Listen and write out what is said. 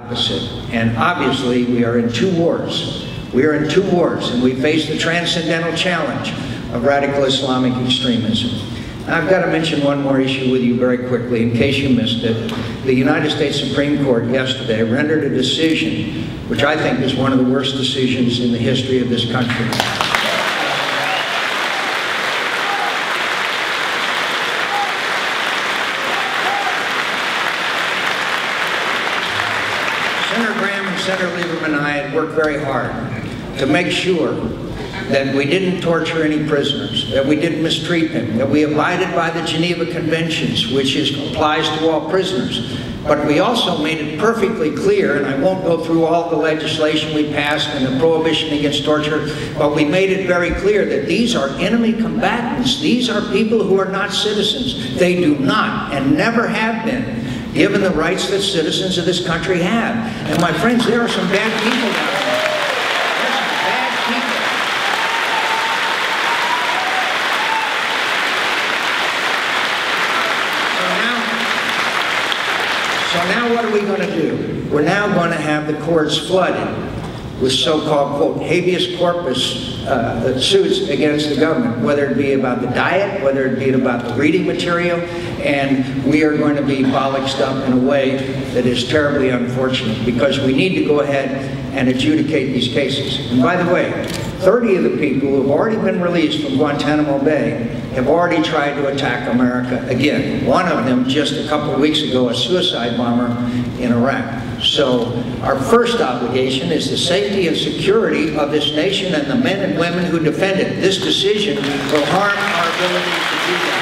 Opposite. And obviously we are in two wars. We are in two wars, and we face the transcendental challenge of radical Islamic extremism. Now, I've got to mention one more issue with you very quickly, in case you missed it. The United States Supreme Court yesterday rendered a decision, which I think is one of the worst decisions in the history of this country. Senator Gramm and Senator Lieberman and I had worked very hard to make sure that we didn't torture any prisoners, that we didn't mistreat them, that we abided by the Geneva Conventions, which applies to all prisoners. But we also made it perfectly clear, and I won't go through all the legislation we passed and the prohibition against torture, but we made it very clear that these are enemy combatants. These are people who are not citizens. They do not, and never have been, given the rights that citizens of this country have. And my friends, there are some bad people out there. There's some bad people. So now what are we going to do? We're now going to have the courts flooded with so-called, quote, habeas corpus suits against the government, whether it be about the diet, whether it be about the reading material, and we are going to be bollocksed up in a way that is terribly unfortunate, because we need to go ahead and adjudicate these cases. And by the way, 30 of the people who have already been released from Guantanamo Bay have already tried to attack America again. One of them, just a couple of weeks ago, a suicide bomber in Iraq. So our first obligation is the safety and security of this nation and the men and women who defend it. This decision will harm our ability to do that.